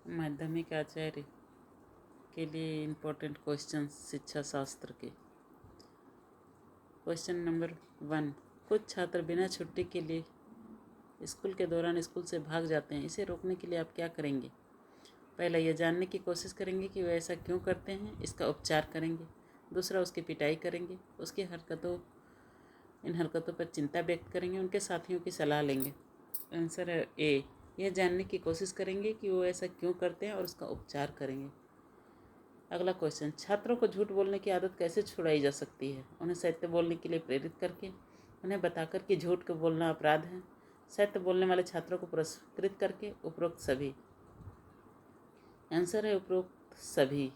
माध्यमिक आचार्य के लिए इम्पोर्टेंट क्वेश्चन शिक्षा शास्त्र के। Question number 1। कुछ छात्र बिना छुट्टी के लिए स्कूल के दौरान स्कूल से भाग जाते हैं, इसे रोकने के लिए आप क्या करेंगे? पहला, यह जानने की कोशिश करेंगे कि वे ऐसा क्यों करते हैं, इसका उपचार करेंगे। दूसरा, उसकी पिटाई करेंगे, उसकी इन हरकतों पर चिंता व्यक्त करेंगे, उनके साथियों की सलाह लेंगे। आंसर है ए, यह जानने की कोशिश करेंगे कि वो ऐसा क्यों करते हैं और उसका उपचार करेंगे। अगला क्वेश्चन, छात्रों को झूठ बोलने की आदत कैसे छुड़ाई जा सकती है? उन्हें सत्य बोलने के लिए प्रेरित करके, उन्हें बताकर कि झूठ को बोलना अपराध है, सत्य बोलने वाले छात्रों को पुरस्कृत करके, उपरोक्त सभी। आंसर है उपरोक्त सभी।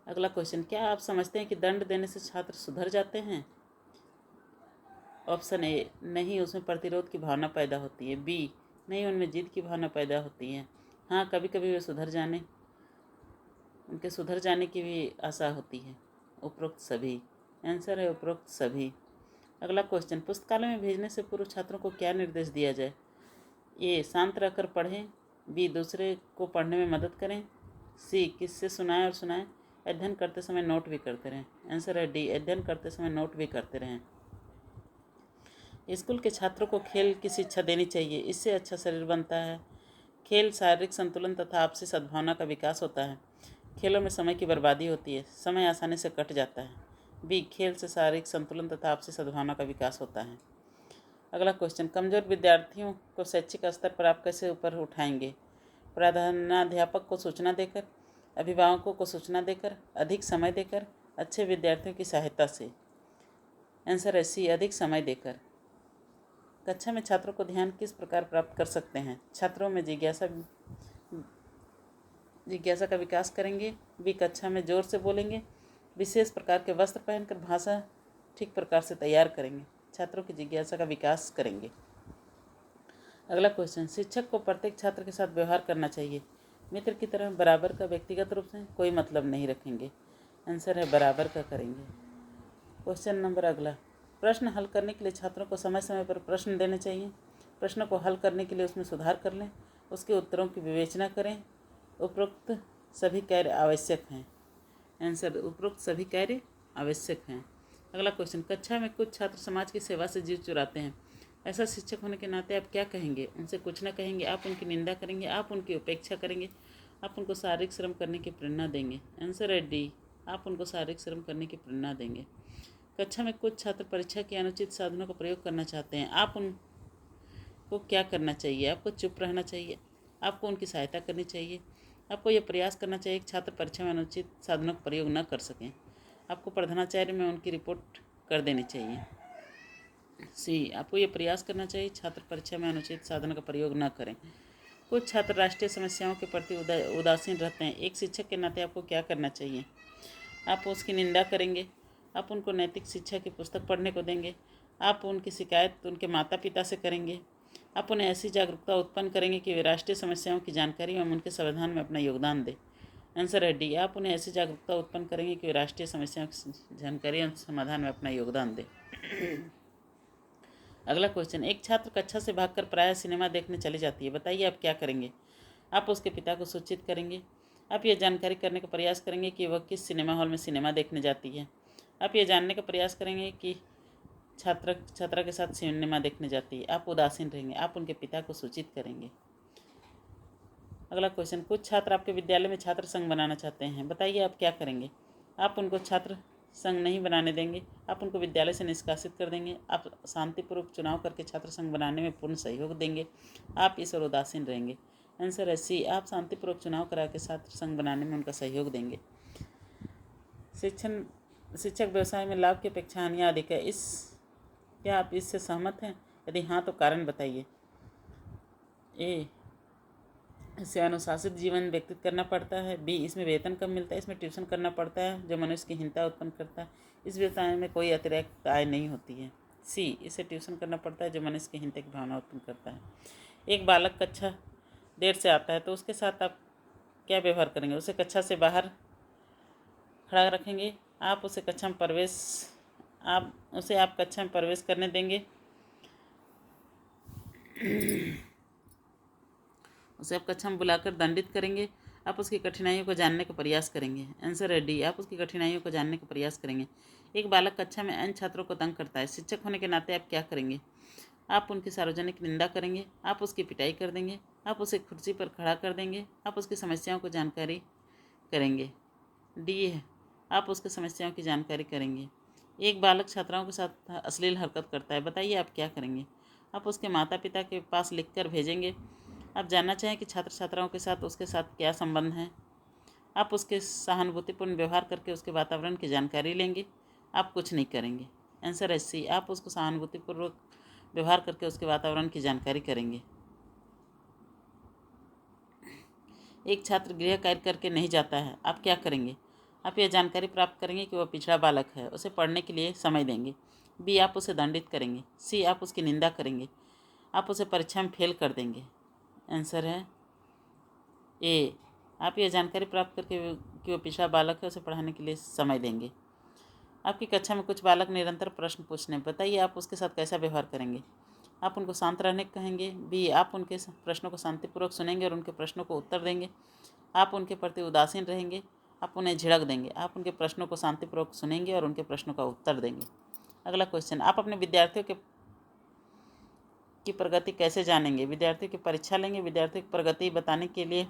अगला क्वेश्चन, क्या आप समझते हैं कि दंड देने से छात्र सुधर जाते हैं? ऑप्शन ए, नहीं, उसमें प्रतिरोध की भावना पैदा होती है। बी, नहीं, उनमें जिद की भावना पैदा होती है। हाँ, कभी कभी वे उनके सुधर जाने की भी आशा होती है। उपरोक्त सभी। आंसर है उपरोक्त सभी। अगला क्वेश्चन, पुस्तकालय में भेजने से पूर्व छात्रों को क्या निर्देश दिया जाए? ए, शांत रहकर पढ़ें। बी, दूसरे को पढ़ने में मदद करें। सी, किससे सुनाएं और सुनाएं। अध्ययन करते समय नोट भी करते रहें। आंसर है डी, अध्ययन करते समय नोट भी करते रहें। स्कूल के छात्रों को खेल की शिक्षा देनी चाहिए, इससे अच्छा शरीर बनता है। खेल शारीरिक संतुलन तथा आपसी सद्भावना का विकास होता है। खेलों में समय की बर्बादी होती है, समय आसानी से कट जाता है। बी, खेल से शारीरिक संतुलन तथा आपसी सद्भावना का विकास होता है। अगला क्वेश्चन, कमजोर विद्यार्थियों को शैक्षिक स्तर पर आप कैसे ऊपर उठाएंगे? प्रधानाध्यापक को सूचना देकर, अभिभावकों को सूचना देकर, अधिक समय देकर, अच्छे विद्यार्थियों की सहायता से। आंसर है सी, अधिक समय देकर। कक्षा में छात्रों को ध्यान किस प्रकार प्राप्त कर सकते हैं? छात्रों में जिज्ञासा का विकास करेंगे। बी, कक्षा में जोर से बोलेंगे। विशेष प्रकार के वस्त्र पहनकर भाषा ठीक प्रकार से तैयार करेंगे। छात्रों की जिज्ञासा का विकास करेंगे। अगला क्वेश्चन, शिक्षक को प्रत्येक छात्र के साथ व्यवहार करना चाहिए। मित्र की तरह, बराबर का, व्यक्तिगत रूप से, कोई मतलब नहीं रखेंगे। आंसर है बराबर का करेंगे। क्वेश्चन नंबर अगला, प्रश्न हल करने के लिए छात्रों को समय समय पर प्रश्न देने चाहिए। प्रश्न को हल करने के लिए उसमें सुधार कर लें, उसके उत्तरों की विवेचना करें। उपरोक्त सभी कार्य आवश्यक हैं। आंसर, उपरोक्त सभी कार्य आवश्यक हैं। अगला क्वेश्चन, कक्षा में कुछ छात्र समाज की सेवा से जीव चुराते हैं, ऐसा शिक्षक होने के नाते आप क्या कहेंगे? उनसे कुछ न कहेंगे, आप उनकी निंदा करेंगे, आप उनकी उपेक्षा करेंगे, आप उनको शारीरिक श्रम करने की प्रेरणा देंगे। आंसर है डी, आप उनको शारीरिक श्रम करने की प्रेरणा देंगे। कक्षा में कुछ छात्र परीक्षा के अनुचित साधनों का प्रयोग करना चाहते हैं, आप उनको क्या करना चाहिए? आपको चुप रहना चाहिए, आपको उनकी सहायता करनी चाहिए, आपको यह प्रयास करना चाहिए कि छात्र परीक्षा में अनुचित साधनों का प्रयोग न कर सकें, आपको प्रधानाचार्य में उनकी रिपोर्ट कर देनी चाहिए। सी, आपको यह प्रयास करना चाहिए छात्र परीक्षा में अनुचित साधनों का प्रयोग न करें। कुछ छात्र राष्ट्रीय समस्याओं के प्रति उदासीन रहते हैं, एक शिक्षक के नाते आपको क्या करना चाहिए? आप उसकी निंदा करेंगे, आप उनको नैतिक शिक्षा की पुस्तक पढ़ने को देंगे, आप उनकी शिकायत उनके माता पिता से करेंगे, आप उन्हें ऐसी जागरूकता उत्पन्न करेंगे कि वे राष्ट्रीय समस्याओं की जानकारी एवं उनके समाधान में अपना योगदान दें। आंसर है डी, आप उन्हें ऐसी जागरूकता उत्पन्न करेंगे कि वे राष्ट्रीय समस्याओं की जानकारी एवं समाधान में अपना योगदान दें। अगला क्वेश्चन, एक छात्र कक्षा से भागकर प्रायः सिनेमा देखने चली जाती है, बताइए आप क्या करेंगे? आप उसके पिता को सूचित करेंगे, आप यह जानकारी करने का प्रयास करेंगे कि वह किस सिनेमा हॉल में सिनेमा देखने जाती है, आप यह जानने का प्रयास करेंगे कि छात्रा के साथ सिनेमा देखने जाती है, आप उदासीन रहेंगे, आप उनके पिता को सूचित करेंगे। अगला क्वेश्चन, कुछ छात्र आपके विद्यालय में छात्र संघ बनाना चाहते हैं, बताइए आप क्या करेंगे? आप उनको छात्र संघ नहीं बनाने देंगे, आप उनको विद्यालय से निष्कासित कर देंगे, आप शांतिपूर्वक चुनाव करके छात्र संघ बनाने में पूर्ण सहयोग देंगे, आप इस ओर उदासीन रहेंगे। आंसर है सी, आप शांतिपूर्वक चुनाव करा के छात्र संघ बनाने में उनका सहयोग देंगे। शिक्षक व्यवसाय में लाभ की अपेक्षा हानियाँ अधिक है, क्या आप इससे सहमत हैं? यदि हाँ तो कारण बताइए। ए, इससे अनुशासित जीवन व्यतीत करना पड़ता है। बी, इसमें वेतन कम मिलता है, इसमें ट्यूशन करना पड़ता है जो मनुष्य की हीनता उत्पन्न करता है, इस व्यवसाय में कोई अतिरिक्त आय नहीं होती है। सी, इसे ट्यूशन करना पड़ता है जो मनुष्य की हीनता की भावना उत्पन्न करता है। एक बालक कक्षा देर से आता है तो उसके साथ आप क्या व्यवहार करेंगे? उसे कक्षा से बाहर खड़ा रखेंगे, आप उसे कक्षा में प्रवेश करने देंगे, उसे आप कक्षा में बुलाकर दंडित करेंगे। आप उसकी कठिनाइयों को जानने का प्रयास करेंगे। आंसर है डी, आप उसकी कठिनाइयों को जानने का प्रयास करेंगे। एक बालक कक्षा में अन्य छात्रों को तंग करता है, शिक्षक होने के नाते आप क्या करेंगे? आप उनकी सार्वजनिक निंदा करेंगे, आप उसकी पिटाई कर देंगे, आप उसे कुर्सी पर खड़ा कर देंगे, आप उसकी समस्याओं को जानकारी करेंगे। डी है, आप उसकी समस्याओं की जानकारी करेंगे। एक बालक छात्राओं के साथ अश्लील हरकत करता है, बताइए आप क्या करेंगे? आप उसके माता पिता के पास लिखकर भेजेंगे। आप जानना चाहें कि छात्र छात्राओं के साथ उसके साथ क्या संबंध है। आप उसके सहानुभूतिपूर्ण व्यवहार करके उसके वातावरण की जानकारी लेंगे। आप कुछ नहीं करेंगे। आंसर है सी, आप उसको सहानुभूतिपूर्वक व्यवहार करके उसके वातावरण की जानकारी करेंगे। एक छात्र गृह कार्य करके नहीं जाता है, आप क्या करेंगे? आप यह जानकारी प्राप्त करेंगे कि वह पिछड़ा बालक है, उसे पढ़ने के लिए समय देंगे। बी, आप उसे दंडित करेंगे। सी, आप उसकी निंदा करेंगे। आप उसे परीक्षा में फेल कर देंगे। आंसर है ए, आप यह जानकारी प्राप्त करके कि वह पिछड़ा बालक है, उसे पढ़ाने के लिए समय देंगे। आपकी कक्षा में कुछ बालक निरंतर प्रश्न पूछने, बताइए आप उसके साथ कैसा व्यवहार करेंगे? आप उनको शांत रहने कहेंगे। बी, आप उनके प्रश्नों को शांतिपूर्वक सुनेंगे और उनके प्रश्नों को उत्तर देंगे। आप उनके प्रति उदासीन रहेंगे। आप उन्हें झिड़क देंगे। आप उनके प्रश्नों को शांतिपूर्वक सुनेंगे और उनके प्रश्नों का उत्तर देंगे। अगला क्वेश्चन, आप अपने विद्यार्थियों की प्रगति कैसे जानेंगे? विद्यार्थियों की परीक्षा लेंगे, विद्यार्थियों की प्रगति बताने के लिए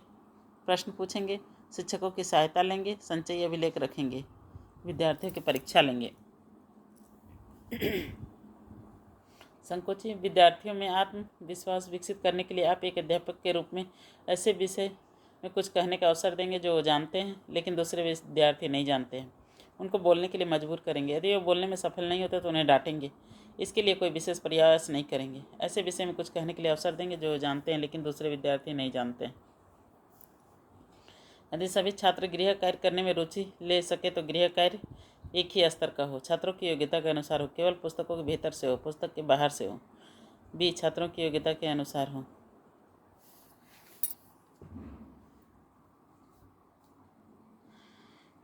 प्रश्न पूछेंगे, शिक्षकों की सहायता लेंगे, संचयी अभिलेख रखेंगे, विद्यार्थियों की परीक्षा लेंगे। संकोची विद्यार्थियों में आत्मविश्वास विकसित करने के लिए आप एक अध्यापक के रूप में ऐसे विषय में कुछ कहने का अवसर देंगे जो वो जानते हैं लेकिन दूसरे विद्यार्थी नहीं जानते हैं। उनको बोलने के लिए मजबूर करेंगे। यदि वो बोलने में सफल नहीं होते तो उन्हें डांटेंगे। इसके लिए कोई विशेष प्रयास नहीं करेंगे। ऐसे विषय में कुछ कहने के लिए अवसर देंगे जो जानते हैं लेकिन दूसरे विद्यार्थी नहीं जानते हैं। यदि सभी छात्र गृह कार्य करने में रुचि ले सके तो गृह कार्य एक ही स्तर का हो, छात्रों की योग्यता के अनुसार हो, केवल पुस्तकों के भीतर से हो, पुस्तक के बाहर से हो। बी, छात्रों की योग्यता के अनुसार हो।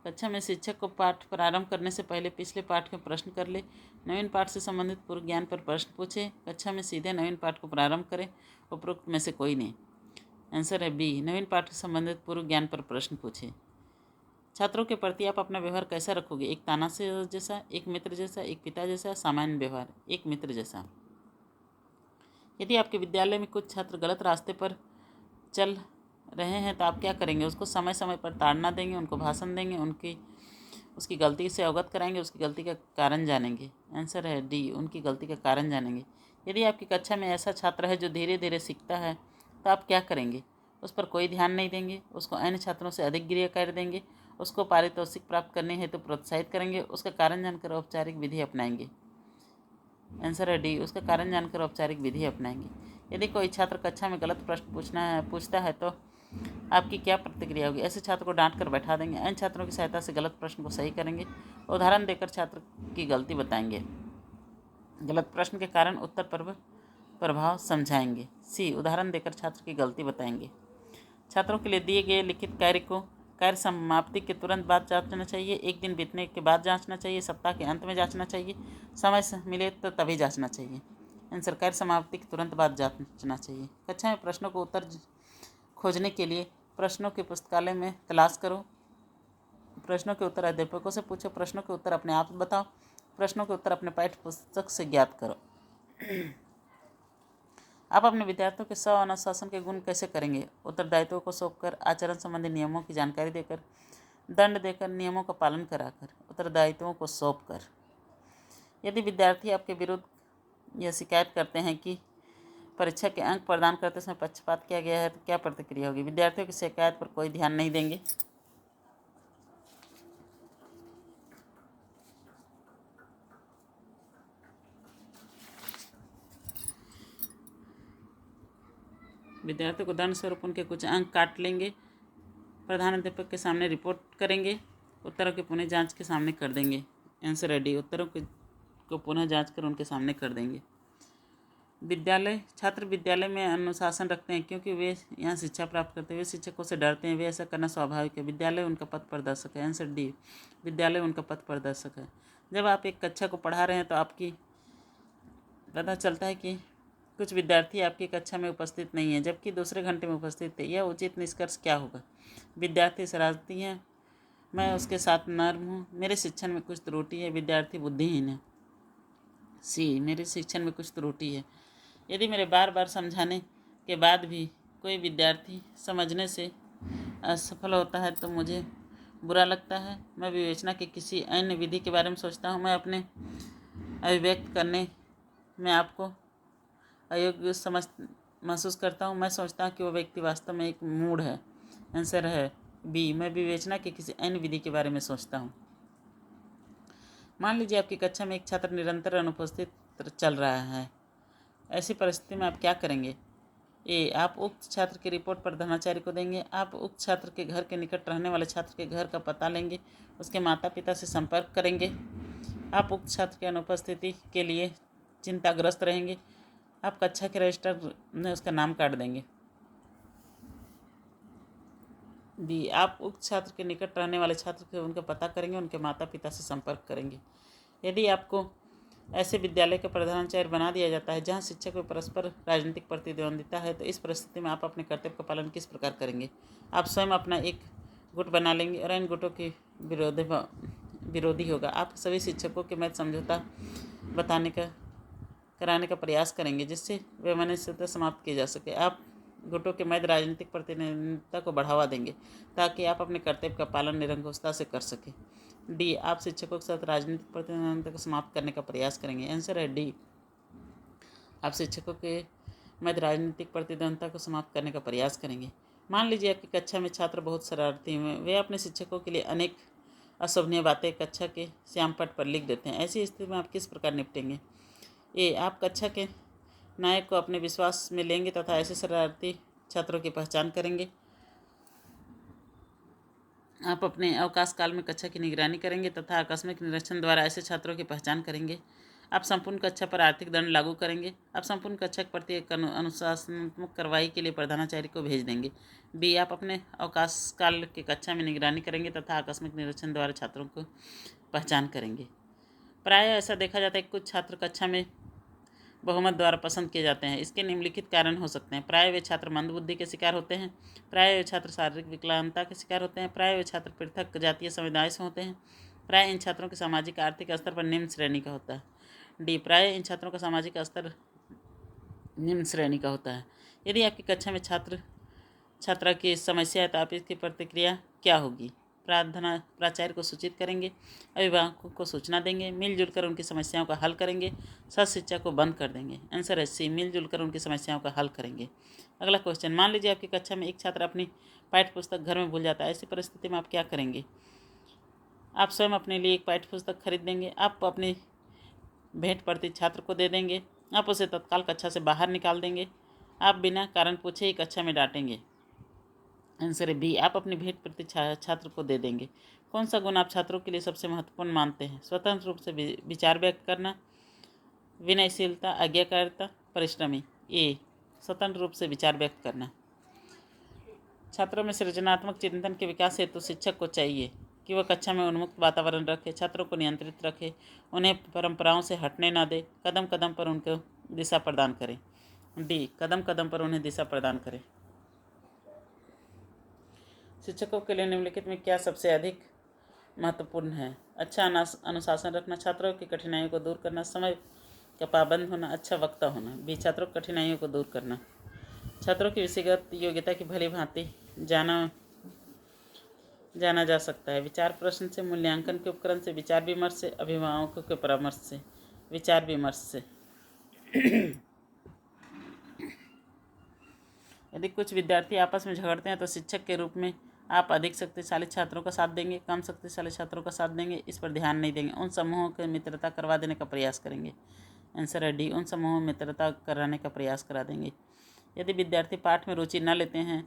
कक्षा में शिक्षक को पाठ प्रारंभ करने से पहले पिछले पाठ के प्रश्न कर ले। नवीन पाठ से संबंधित पूर्व ज्ञान पर प्रश्न पूछे। कक्षा में सीधे नवीन पाठ को प्रारंभ करें। उपरोक्त में से कोई नहीं। आंसर है बी, नवीन पाठ से संबंधित पूर्व ज्ञान पर प्रश्न पूछे। छात्रों के प्रति आप अपना व्यवहार कैसा रखोगे? एक तानाशाह जैसा, एक मित्र जैसा, एक पिता जैसा, सामान्य व्यवहार, एक मित्र जैसा। यदि आपके विद्यालय में कुछ छात्र गलत रास्ते पर चल रहे हैं तो आप क्या करेंगे? उसको समय समय पर ताड़ना देंगे, उनको भाषण देंगे, उसकी गलती से अवगत कराएंगे, उसकी गलती का कारण जानेंगे। आंसर है डी, उनकी गलती का कारण जानेंगे। यदि आपकी कक्षा में ऐसा छात्र है जो धीरे धीरे सीखता है तो आप क्या करेंगे? उस पर कोई ध्यान नहीं देंगे, उसको अन्य छात्रों से अधिक गृह कार्य देंगे, उसको पारितोषिक प्राप्त करने हेतु प्रोत्साहित करेंगे, उसका कारण जानकर औपचारिक विधि अपनाएंगे। आंसर है डी, उसका कारण जानकर औपचारिक विधि अपनाएंगे। यदि कोई छात्र कक्षा में गलत प्रश्न पूछता है तो आपकी क्या प्रतिक्रिया होगी? ऐसे छात्र को डांट कर बैठा देंगे, अन्य छात्रों की सहायता से गलत प्रश्न को सही करेंगे, उदाहरण देकर छात्र की गलती बताएंगे, गलत प्रश्न के कारण उत्तर पर प्रभाव समझाएंगे। सी, उदाहरण देकर छात्र की गलती बताएंगे। छात्रों के लिए दिए गए लिखित कार्य समाप्ति के तुरंत बाद जांचना चाहिए, एक दिन बीतने के बाद जांचना चाहिए, सप्ताह के अंत में जांचना चाहिए, समय से मिले तो तभी जांचना चाहिए। आंसर, कार्य समाप्ति के तुरंत बाद जांचना चाहिए। कक्षा में प्रश्नों को उत्तर खोजने के लिए प्रश्नों के पुस्तकालय में तलाश करो। प्रश्नों के उत्तर अध्यापकों से पूछो। प्रश्नों के उत्तर अपने आप बताओ। प्रश्नों के उत्तर अपने पाठ्य पुस्तक से ज्ञात करो। आप अपने विद्यार्थियों के स्व अनुशासन के गुण कैसे करेंगे? उत्तरदायित्वों को सौंपकर, आचरण संबंधी नियमों की जानकारी देकर, दंड देकर, नियमों का पालन कराकर, उत्तरदायित्वों को सौंपकर। यदि विद्यार्थी आपके विरुद्ध यह शिकायत करते हैं कि परीक्षा के अंक प्रदान करते समय पक्षपात किया गया है तो क्या प्रतिक्रिया होगी? विद्यार्थियों की शिकायत पर कोई ध्यान नहीं देंगे। विद्यार्थियों को दंड स्वरूप उनके कुछ अंक काट लेंगे, प्रधान अध्यापक के सामने रिपोर्ट करेंगे, उत्तरों की पुनः जांच के सामने कर देंगे। आंसर है डी, उत्तरों को पुनः जांच कर उनके सामने कर देंगे। छात्र विद्यालय में अनुशासन रखते हैं क्योंकि वे यहाँ शिक्षा प्राप्त करते हैं, वे शिक्षकों से डरते हैं, वे ऐसा करना स्वाभाविक है। विद्यालय उनका पथ प्रदर्शक है। आंसर डी, विद्यालय उनका पथ प्रदर्शक है। जब आप एक कक्षा को पढ़ा रहे हैं तो आपकी पता चलता है कि कुछ विद्यार्थी आपकी कक्षा में उपस्थित नहीं है जबकि दूसरे घंटे में उपस्थित थे। यह उचित निष्कर्ष क्या होगा? विद्यार्थी शरारती है, मैं उसके साथ नर्म हूँ, मेरे शिक्षण में कुछ त्रुटि है। विद्यार्थी बुद्धिहीन है। सी, मेरे शिक्षण में कुछ त्रुटि है। यदि मेरे बार बार समझाने के बाद भी कोई विद्यार्थी समझने से असफल होता है तो मुझे बुरा लगता है। मैं विवेचना की किसी अन्य विधि के बारे में सोचता हूँ। मैं अपने अभिव्यक्त करने में आपको अयोग्य महसूस करता हूँ। मैं सोचता हूँ कि वो व्यक्ति वास्तव में एक मूड है। आंसर है बी, मैं विवेचना की किसी अन्य विधि के बारे में सोचता हूँ। मान लीजिए आपकी कक्षा में एक छात्र निरंतर अनुपस्थित चल रहा है। ऐसी परिस्थिति में आप क्या करेंगे? ए, आप उक्त छात्र की रिपोर्ट प्रधानाचार्य को देंगे। आप उक्त छात्र के घर के निकट रहने वाले छात्र के घर का पता लेंगे, उसके माता पिता से संपर्क करेंगे। आप उक्त छात्र की अनुपस्थिति के लिए चिंताग्रस्त रहेंगे। आप कक्षा के रजिस्टर में उसका नाम काट देंगे। बी, आप उक्त छात्र के निकट रहने वाले छात्र के उनका पता करेंगे, उनके माता पिता से संपर्क करेंगे। यदि आपको ऐसे विद्यालय का प्रधानाचार्य बना दिया जाता है जहां शिक्षक में परस्पर राजनीतिक प्रतिद्वंदिता है तो इस परिस्थिति में आप अपने कर्तव्य का पालन किस प्रकार करेंगे? आप स्वयं अपना एक गुट बना लेंगे और इन गुटों के विरोधी होगा। आप सभी शिक्षकों के मध्य समझौता कराने का प्रयास करेंगे जिससे वैमनस्यता समाप्त की जा सके। आप गुटों के मध्य राजनीतिक प्रतिनिधित्व को बढ़ावा देंगे ताकि आप अपने कर्तव्य का पालन निरंकुशता से कर सकें। डी, आप शिक्षकों के साथ राजनीतिक प्रतिनिधित्व को समाप्त करने का प्रयास करेंगे। आंसर है डी, आप शिक्षकों के मध्य राजनीतिक प्रतिद्वंद्विता को समाप्त करने का प्रयास करेंगे। मान लीजिए आपकी कक्षा में छात्र बहुत शरारती हैं। वे अपने शिक्षकों के लिए अनेक अशोभनीय बातें कक्षा के श्याम पट पर लिख देते हैं। ऐसी स्थिति में आप किस प्रकार निपटेंगे? ए, आप कक्षा के नायक को अपने विश्वास में लेंगे तथा ऐसे शरारती छात्रों की पहचान करेंगे। आप अपने अवकाश काल में कक्षा की निगरानी करेंगे तथा आकस्मिक निरीक्षण द्वारा ऐसे छात्रों की पहचान करेंगे। आप संपूर्ण कक्षा पर आर्थिक दंड लागू करेंगे। आप संपूर्ण कक्षा के प्रति एक अनुशासनात्मक कार्रवाई के लिए प्रधानाचार्य को भेज देंगे। बी, आप अपने अवकाश काल की कक्षा में निगरानी करेंगे तथा आकस्मिक निरीक्षण द्वारा छात्रों को पहचान करेंगे। प्रायः ऐसा देखा जाता है कि कुछ छात्र कक्षा में बहुमत द्वारा पसंद किए जाते हैं। इसके निम्नलिखित कारण हो सकते हैं। प्रायः वे छात्र मंदबुद्धि के शिकार होते हैं। प्रायः वे छात्र शारीरिक विकलांगता के शिकार होते हैं। प्रायः वे छात्र पृथक जातीय समुदाय से होते हैं। प्रायः इन छात्रों के सामाजिक आर्थिक स्तर पर निम्न श्रेणी का होता है। डी, प्रायः इन छात्रों का सामाजिक स्तर निम्न श्रेणी का होता है। यदि आपकी कक्षा में छात्रा की समस्या है तो आप इसकी प्रतिक्रिया क्या होगी? प्राचार्य को सूचित करेंगे, अभिभावकों को सूचना देंगे, मिलजुल कर उनकी समस्याओं का हल करेंगे, सह शिक्षा को बंद कर देंगे। आंसर है सी, मिलजुल कर उनकी समस्याओं का हल करेंगे। अगला क्वेश्चन, मान लीजिए आपकी कक्षा में एक छात्र अपनी पाठ्य पुस्तक घर में भूल जाता है। ऐसी परिस्थिति में आप क्या करेंगे? आप स्वयं अपने लिए एक पाठ्य पुस्तक खरीद देंगे। आप अपनी भेंट प्रति छात्र को दे देंगे। आप उसे तत्काल कक्षा से बाहर निकाल देंगे। आप बिना कारण पूछे ही कक्षा में डांटेंगे। आंसर है बी, आप अपनी भेंट प्रति छात्र को दे देंगे। कौन सा गुण आप छात्रों के लिए सबसे महत्वपूर्ण मानते हैं? स्वतंत्र रूप से विचार व्यक्त करना, विनयशीलता, आज्ञाकारिता, परिश्रमी। ए, स्वतंत्र रूप से विचार व्यक्त करना। छात्रों में सृजनात्मक चिंतन के विकास हेतु शिक्षक को चाहिए कि वह कक्षा में उन्मुक्त वातावरण रखे, छात्रों को नियंत्रित रखे, उन्हें परंपराओं से हटने न दे, कदम कदम पर उनको दिशा प्रदान करें। डी, कदम कदम पर उन्हें दिशा प्रदान करें। शिक्षकों के लिए निम्नलिखित में क्या सबसे अधिक महत्वपूर्ण है? अच्छा अनुशासन रखना, छात्रों की कठिनाइयों को दूर करना, समय का पाबंद होना, अच्छा वक्ता होना। बी, छात्रों की कठिनाइयों को दूर करना, छात्रों की विषयगत योग्यता की भली भांति जाना जा सकता है। विचार प्रश्न से, मूल्यांकन के उपकरण से, विचार विमर्श से, अभिभावकों के परामर्श से। विचार विमर्श से। यदि कुछ विद्यार्थी आपस में झगड़ते हैं तो शिक्षक के रूप में आप अधिक शक्तिशाली छात्रों का साथ देंगे, कम शक्तिशाली छात्रों का साथ देंगे, इस पर ध्यान नहीं देंगे। उन समूहों की मित्रता करवा देने का प्रयास करेंगे। आंसर है डी, उन समूहों में मित्रता कराने का प्रयास करा देंगे। यदि विद्यार्थी पाठ में रुचि न लेते हैं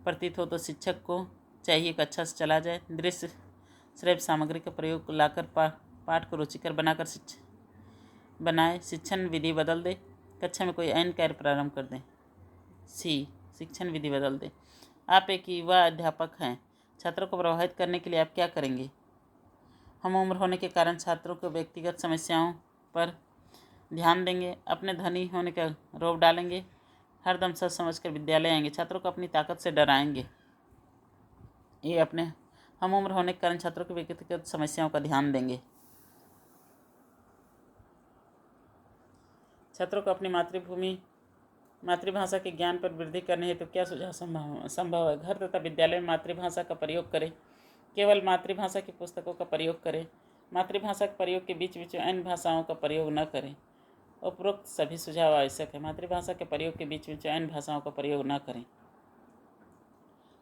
प्रतीत हो तो शिक्षक को चाहिए कक्षा से चला जाए। दृश्य श्रव्य सामग्री का प्रयोग लाकर पाठ को रुचिकर बनाए। शिक्षण विधि बदल दे, कक्षा में कोई अन्य कार्य प्रारंभ कर दें। सी, शिक्षण विधि बदल दें। आप एक युवा अध्यापक हैं, छात्रों को प्रभावित करने के लिए आप क्या करेंगे? हम उम्र होने के कारण छात्रों को व्यक्तिगत समस्याओं पर ध्यान देंगे, अपने धनी होने का रोब डालेंगे, हरदम सच समझकर विद्यालय आएंगे, छात्रों को अपनी ताकत से डराएंगे। ये अपने हम उम्र होने के कारण छात्रों की व्यक्तिगत समस्याओं का ध्यान देंगे। छात्रों को अपनी मातृभाषा के ज्ञान पर वृद्धि करने हेतु क्या सुझाव संभव है? घर तथा विद्यालय में मातृभाषा का प्रयोग करें। केवल मातृभाषा की पुस्तकों का प्रयोग करें। मातृभाषा के प्रयोग के बीच बीच अन्य भाषाओं का प्रयोग न करें। उपरोक्त सभी सुझाव आवश्यक है। मातृभाषा के प्रयोग के बीच बीच अन्य भाषाओं का प्रयोग न करें।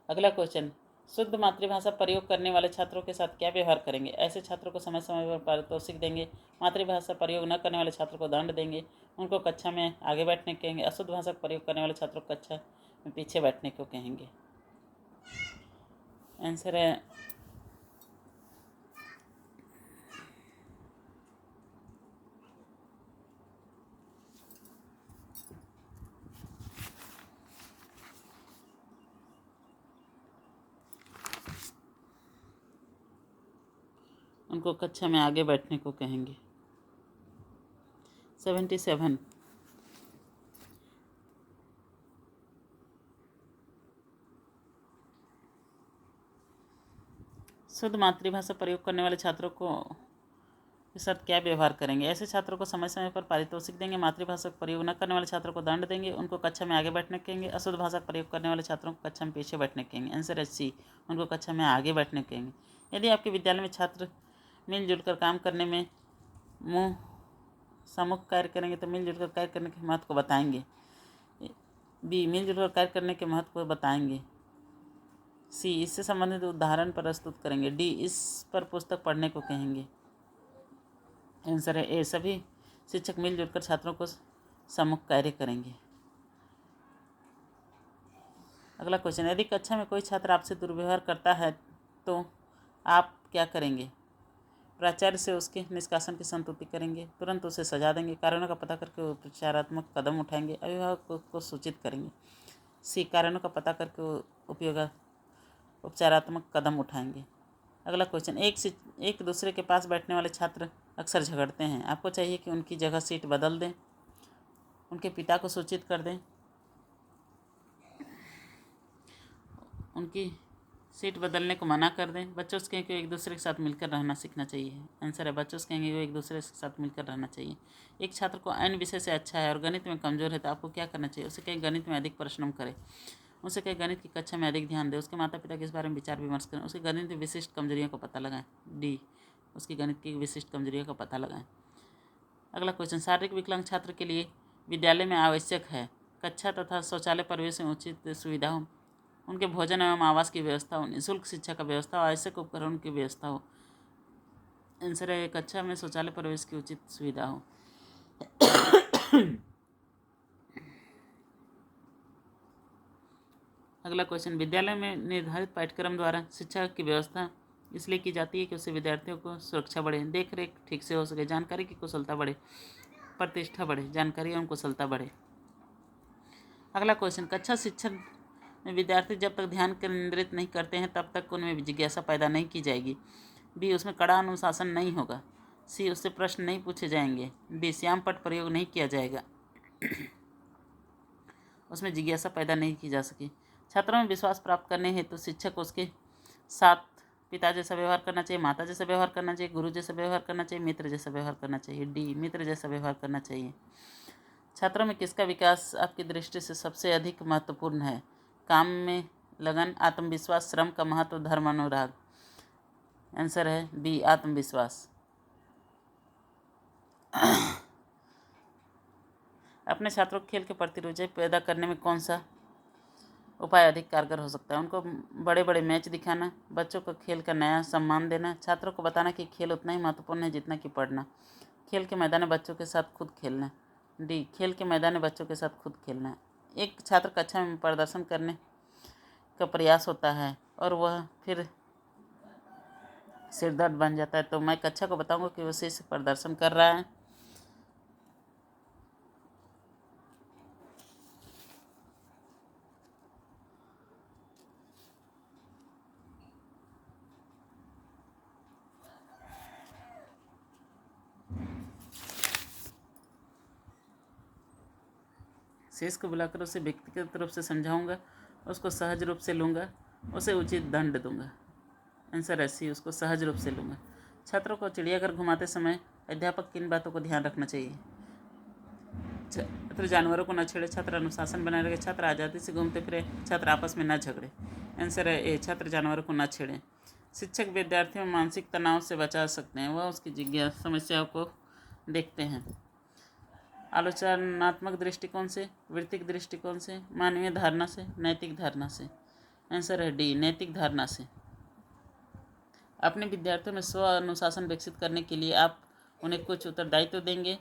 अगला क्वेश्चन, शुद्ध मातृभाषा प्रयोग करने वाले छात्रों के साथ क्या व्यवहार करेंगे? ऐसे छात्रों को समय समय पर पारितोषिक देंगे। मातृभाषा प्रयोग न करने वाले छात्रों को दंड देंगे। उनको कक्षा में आगे बैठने कहेंगे। अशुद्ध भाषा का प्रयोग करने वाले छात्रों को कक्षा में पीछे बैठने को कहेंगे। आंसर है उनको कक्षा में आगे बैठने को कहेंगे। 77 शुद्ध मातृभाषा प्रयोग करने वाले छात्रों को के साथ क्या व्यवहार करेंगे? ऐसे छात्रों को समय समय पर पारितोषिक देंगे। मातृभाषा का प्रयोग न करने वाले छात्रों को दंड देंगे। उनको कक्षा में आगे बैठने कहेंगे। अशुद्ध भाषा का प्रयोग करने वाले छात्रों को कक्षा में पीछे बैठने कहेंगे। आंसर है सी, उनको कक्षा में आगे बैठने कहेंगे। यदि आपके विद्यालय में छात्र मिलजुल कर काम करने में सम्मुख कार्य करेंगे तो मिलजुल कर कार्य करने के महत्व को बताएंगे। बी, मिलजुल कर कार्य करने के महत्व को बताएंगे। सी, इससे संबंधित उदाहरण प्रस्तुत करेंगे। डी, इस पर पुस्तक पढ़ने को कहेंगे। आंसर है ए, सभी शिक्षक मिलजुल कर छात्रों को सम्मुख कार्य करेंगे। अगला क्वेश्चन, यदि कक्षा में कोई छात्र आपसे दुर्व्यवहार करता है तो आप क्या करेंगे? प्राचार्य से उसके निष्कासन की संतुष्टि करेंगे, तुरंत उसे सजा देंगे, कारणों का पता करके उपचारात्मक कदम उठाएंगे, अभिभावक को सूचित करेंगे। सी, कारणों का पता करके उपचारात्मक कदम उठाएंगे। अगला क्वेश्चन, एक दूसरे के पास बैठने वाले छात्र अक्सर झगड़ते हैं। आपको चाहिए कि उनकी जगह सीट बदल दें, उनके पिता को सूचित कर दें, उनकी सीट बदलने को मना कर दें। बच्चों से कहें कि एक दूसरे के साथ मिलकर रहना सीखना चाहिए। आंसर है बच्चों से कहेंगे कि एक दूसरे के साथ मिलकर रहना चाहिए। एक छात्र को अन्य विषय से अच्छा है और गणित में कमज़ोर है तो आपको क्या करना चाहिए? उसे कहें गणित में अधिक परिश्रम करे। उसे कहें गणित की कक्षा में अधिक ध्यान दें। उसके माता पिता के इस बारे में विचार विमर्श करें। उसकी गणित की विशिष्ट कमजोरियों का पता लगाएं। डी, उसकी गणित की विशिष्ट कमजोरियों का पता लगाएं। अगला क्वेश्चन, शारीरिक विकलांग छात्र के लिए विद्यालय में आवश्यक है कक्षा तथा शौचालय परिवेश में उचित सुविधा हो, उनके भोजन एवं आवास की व्यवस्था हो, निःशुल्क शिक्षा का व्यवस्था हो, आवश्यक उपकरण की व्यवस्था हो। आंसर है कक्षा में शौचालय परिवेश की उचित सुविधा हो। अगला क्वेश्चन, विद्यालय में निर्धारित पाठ्यक्रम द्वारा शिक्षा की व्यवस्था इसलिए की जाती है कि उससे विद्यार्थियों को सुरक्षा बढ़े, देख रेख ठीक से हो सके, जानकारी की कुशलता बढ़े, प्रतिष्ठा बढ़े, जानकारी एवं कुशलता बढ़े। अगला क्वेश्चन, कक्षा शिक्षण में विद्यार्थी जब तक ध्यान केंद्रित नहीं करते हैं तब तक उनमें जिज्ञासा पैदा नहीं की जाएगी। बी, उसमें कड़ा अनुशासन नहीं होगा। सी, उससे प्रश्न नहीं पूछे जाएंगे। डी, श्याम पट प्रयोग नहीं किया जाएगा। उसमें जिज्ञासा पैदा नहीं की जा सकी। छात्रों में विश्वास प्राप्त करने हेतु शिक्षक उसके साथ पिता जैसा व्यवहार करना चाहिए, माता जैसा व्यवहार करना चाहिए, गुरु जैसा व्यवहार करना चाहिए, मित्र जैसा व्यवहार करना चाहिए। डी, मित्र जैसा व्यवहार करना चाहिए। छात्रों में किसका विकास आपकी दृष्टि से सबसे अधिक महत्वपूर्ण है? काम में लगन, आत्मविश्वास, श्रम का महत्व, धर्म अनुराग। आंसर है बी, आत्मविश्वास। अपने छात्रों को खेल के प्रति रुचि पैदा करने में कौन सा उपाय अधिक कारगर हो सकता है? उनको बड़े बड़े मैच दिखाना, बच्चों को खेल का नया सम्मान देना, छात्रों को बताना कि खेल उतना ही महत्वपूर्ण है जितना कि पढ़ना, खेल के मैदान में बच्चों के साथ खुद खेलना। डी, खेल के मैदान में बच्चों के साथ खुद खेलना। एक छात्र कक्षा में प्रदर्शन करने का प्रयास होता है और वह फिर सिरदर्द बन जाता है तो मैं कक्षा को बताऊंगा कि वो सही से प्रदर्शन कर रहा है। शेष को बुलाकर उसे व्यक्तिगत रूप से समझाऊंगा, उसको सहज रूप से लूँगा, उसे उचित दंड दूंगा। आंसर है सी, उसको सहज रूप से लूँगा। छात्रों को चिड़ियाघर घुमाते समय अध्यापक किन बातों को ध्यान रखना चाहिए? छात्र जानवरों को न छेड़े, छात्र अनुशासन बनाए रखे, छात्र आज़ादी से घूमते फिरे, छात्र आपस में न झगड़े। आंसर है ए, छात्र जानवरों को न छेड़े। शिक्षक विद्यार्थियों में मानसिक तनाव से बचा सकते हैं, वह उसकी जिज्ञासा समस्याओं को देखते हैं। आलोचनात्मक दृष्टिकोण से, वृत्तिक दृष्टिकोण से, मानवीय धारणा से, नैतिक धारणा से। आंसर है डी, नैतिक धारणा से। अपने विद्यार्थियों में स्व अनुशासन विकसित करने के लिए आप उन्हें कुछ उत्तरदायित्व देंगे।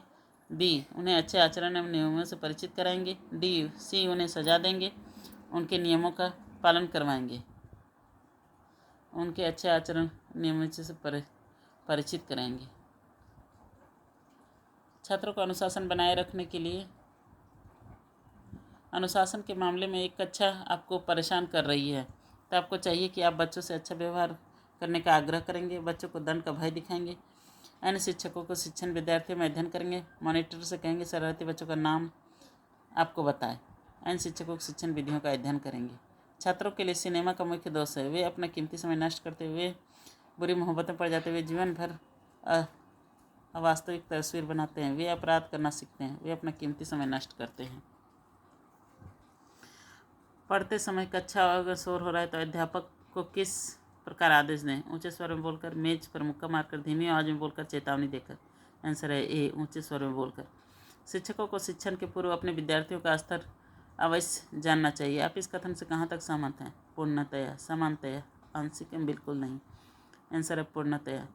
बी, उन्हें अच्छे आचरण एवं नियमों से परिचित कराएंगे। डी, सी, उन्हें सजा देंगे, उनके नियमों का पालन करवाएंगे। उनके अच्छे आचरण नियमों से परिचित कराएंगे। छात्रों को अनुशासन बनाए रखने के लिए, अनुशासन के मामले में एक कक्षा आपको परेशान कर रही है, तो आपको चाहिए कि आप बच्चों से अच्छा व्यवहार करने का आग्रह करेंगे, बच्चों को दंड का भय दिखाएंगे, अन्य शिक्षकों को शिक्षण विद्यार्थियों में अध्ययन करेंगे, मॉनिटर से कहेंगे शरारती बच्चों का नाम आपको बताएं, अन्य शिक्षकों को शिक्षण विधियों का अध्ययन करेंगे। छात्रों के लिए सिनेमा का मुख्य दोष है, वे अपना कीमती समय नष्ट करते हुए बुरी मोहब्बत में पड़ जाते हुए जीवन भर अवास्तविक तस्वीर बनाते हैं, वे अपराध करना सीखते हैं, वे अपना कीमती समय नष्ट करते हैं। पढ़ते समय कक्षा अगर शोर हो रहा है तो अध्यापक को किस प्रकार आदेश दें? ऊंचे स्वर में बोलकर, मेज पर मुक्का मारकर, धीमी आवाज में बोलकर, चेतावनी देकर। आंसर है ए, ऊंचे स्वर में बोलकर। शिक्षकों को शिक्षण के पूर्व अपने विद्यार्थियों का स्तर अवश्य जानना चाहिए। आप इस कथन से कहाँ तक सहमत हैं? पूर्णतया, समानतया, आंशिक एवं बिल्कुल नहीं। आंसर है पूर्णतया।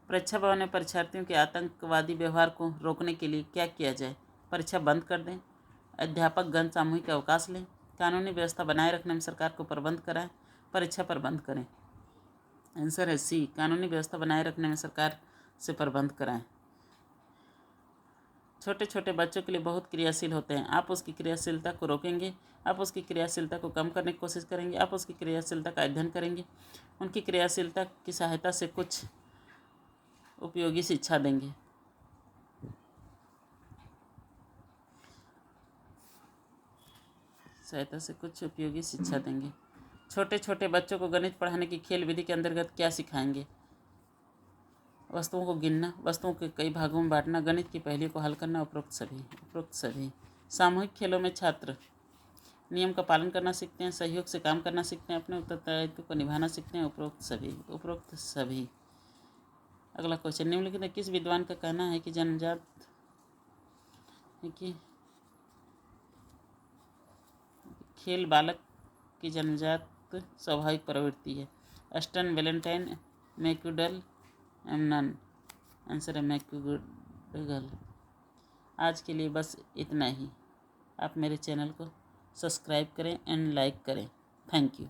परीक्षा भवन में परीक्षार्थियों के आतंकवादी व्यवहार को रोकने के लिए क्या किया जाए? परीक्षा बंद कर दें, अध्यापक गण सामूहिक अवकाश लें, कानूनी व्यवस्था बनाए रखने में सरकार को प्रबंध कराएं, परीक्षा प्रबंध करें। आंसर है सी, कानूनी व्यवस्था बनाए रखने में सरकार से प्रबंध कराएं। छोटे छोटे बच्चों के लिए बहुत क्रियाशील होते हैं, आप उसकी क्रियाशीलता को रोकेंगे, आप उसकी क्रियाशीलता को कम करने की कोशिश करेंगे, आप उसकी क्रियाशीलता का अध्ययन करेंगे, उनकी क्रियाशीलता की सहायता से कुछ उपयोगी शिक्षा देंगे। छोटे छोटे बच्चों को गणित पढ़ाने की खेल विधि के अंतर्गत क्या सिखाएंगे? वस्तुओं को गिनना, वस्तुओं के कई भागों में बांटना, गणित की पहेलियों को हल करना, उपरोक्त सभी। सामूहिक खेलों में छात्र नियम का पालन करना सीखते हैं, सहयोग से काम करना सीखते हैं, अपने उत्तरदायित्व को निभाना सीखते हैं, उपरोक्त सभी। अगला क्वेश्चन, निम्नलिखित में किस विद्वान का कहना है कि जन्मजात खेल बालक की जन्मजात स्वाभाविक प्रवृत्ति है? अस्टन, वैलेंटाइन, मैक्यूडल, एमनन। आंसर है मैक्यूडल। आज के लिए बस इतना ही। आप मेरे चैनल को सब्सक्राइब करें एंड लाइक करें। Thank you.